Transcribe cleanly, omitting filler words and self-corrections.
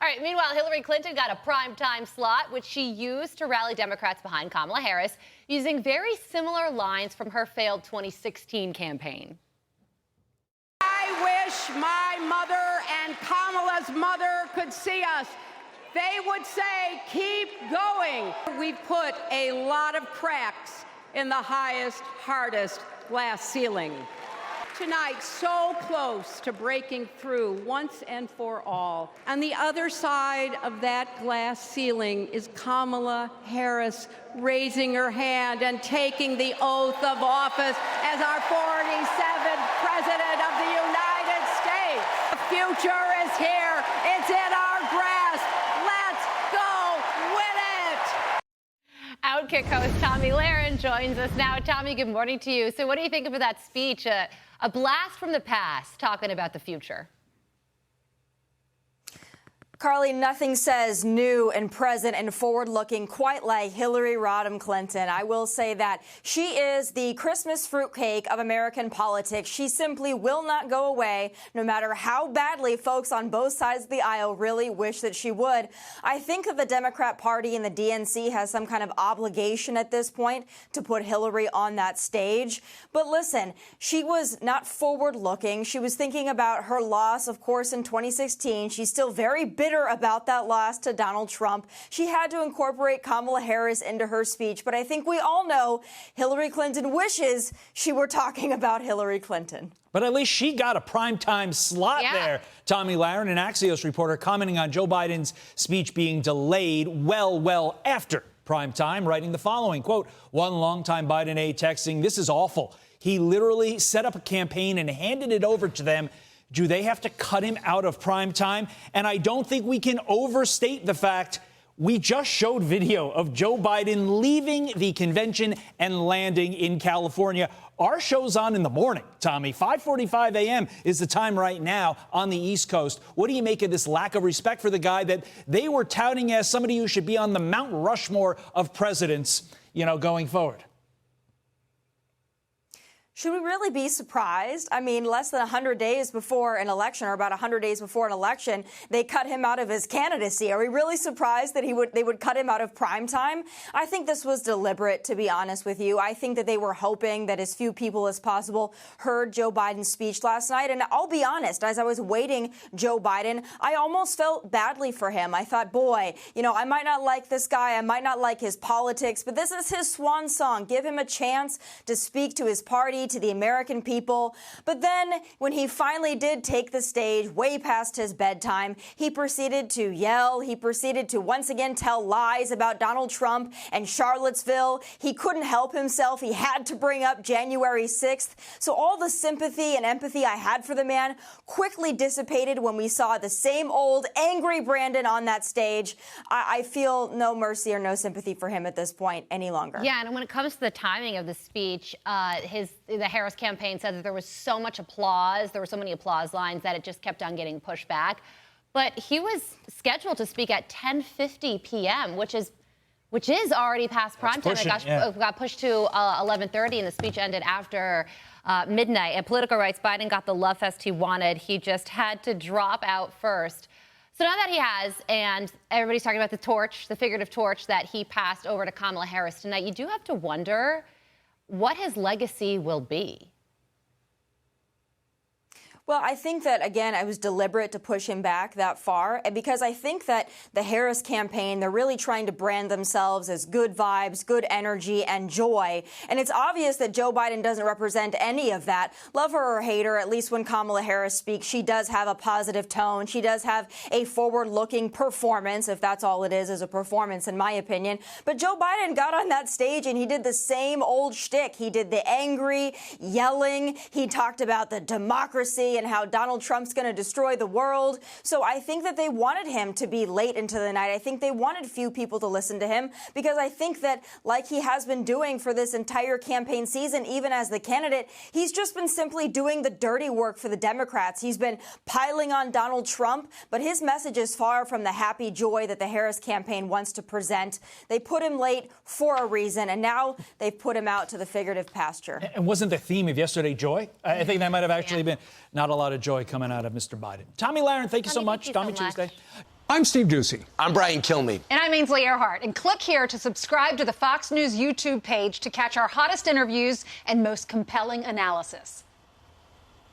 right, meanwhile, Hillary Clinton got a primetime slot, which she used to rally Democrats behind Kamala Harris, using very similar lines from her failed 2016 campaign. I wish my mother and Kamala's mother could see us. They would say, keep going. We've put a lot of cracks in the highest, hardest glass ceiling. Tonight, so close to breaking through once and for all. On the other side of that glass ceiling is Kamala Harris raising her hand and taking the oath of office as our 47th President of the United States. The future is here. It's in our grasp. Let's go win it. OutKick host Tomi Lahren joins us now. Tomi, good morning to you. So what do you think of that speech? A blast from the past, talking about the future. Carly, nothing says new and present and forward-looking quite like Hillary Rodham Clinton. I will say that she is the Christmas fruitcake of American politics. She simply will not go away, no matter how badly folks on both sides of the aisle really wish that she would. I think that the Democrat Party and the DNC has some kind of obligation at this point to put Hillary on that stage. But listen, she was not forward-looking. She was thinking about her loss, of course, in 2016. She's still very bitter about that loss to Donald Trump. She had to incorporate Kamala Harris into her speech, but I think we all know Hillary Clinton wishes she were talking about Hillary Clinton. But at least she got a primetime slot there. Tomi Lahren, an Axios reporter, commenting on Joe Biden's speech being delayed well after primetime, writing the following, quote, one longtime Biden aide texting, this is awful. He literally set up a campaign and handed it over to them. Do they have to cut him out of prime time? And I don't think we can overstate the fact we just showed video of Joe Biden leaving the convention and landing in California. Our show's on in the morning, Tomi. 5:45 a.m. is the time right now on the East Coast. What do you make of this lack of respect for the guy that they were touting as somebody who should be on the Mount Rushmore of presidents, going forward? Should we really be surprised? I mean, less than 100 days before an election, or about 100 days before an election, they cut him out of his candidacy. Are we really surprised that they would cut him out of prime time? I think this was deliberate, to be honest with you. I think that they were hoping that as few people as possible heard Joe Biden's speech last night. And I'll be honest, as I was waiting Joe Biden, I almost felt badly for him. I thought, boy, I might not like this guy. I might not like his politics, but this is his swan song. Give him a chance to speak to his party, to the American people. But then when he finally did take the stage way past his bedtime, he proceeded to yell. He proceeded to once again tell lies about Donald Trump and Charlottesville. He couldn't help himself. He had to bring up January 6th. So all the sympathy and empathy I had for the man quickly dissipated when we saw the same old angry Brandon on that stage. I feel no mercy or no sympathy for him at this point any longer. Yeah, and when it comes to the timing of the speech, the Harris campaign said that there was so much applause, there were so many applause lines that it just kept on getting pushed back. But he was scheduled to speak at 10:50 p.m., which is already past prime time. It got pushed to 11:30, and the speech ended after midnight. And Politico writes, Biden got the love fest he wanted. He just had to drop out first. So now that he has, and everybody's talking about the torch, the figurative torch that he passed over to Kamala Harris tonight, you do have to wonder what his legacy will be. Well, I think that, again, I was deliberate to push him back that far because I think that the Harris campaign, they're really trying to brand themselves as good vibes, good energy, and joy. And it's obvious that Joe Biden doesn't represent any of that. Love her or hate her, at least when Kamala Harris speaks, she does have a positive tone. She does have a forward-looking performance, if that's all it is a performance, in my opinion. But Joe Biden got on that stage and he did the same old shtick. He did the angry, yelling. He talked about the democracy and how Donald Trump's going to destroy the world. So I think that they wanted him to be late into the night. I think they wanted few people to listen to him because I think that, like he has been doing for this entire campaign season, even as the candidate, he's just been simply doing the dirty work for the Democrats. He's been piling on Donald Trump, but his message is far from the happy joy that the Harris campaign wants to present. They put him late for a reason, and now they've put him out to the figurative pasture. And wasn't the theme of yesterday joy? I think that might have actually been not a lot of joy coming out of Mr. Biden. Tomi Lahren, thank you so much. Tomi Tuesday. I'm Steve Doocy. I'm Brian Kilmeade. And I'm Ainsley Earhart. And click here to subscribe to the Fox News YouTube page to catch our hottest interviews and most compelling analysis.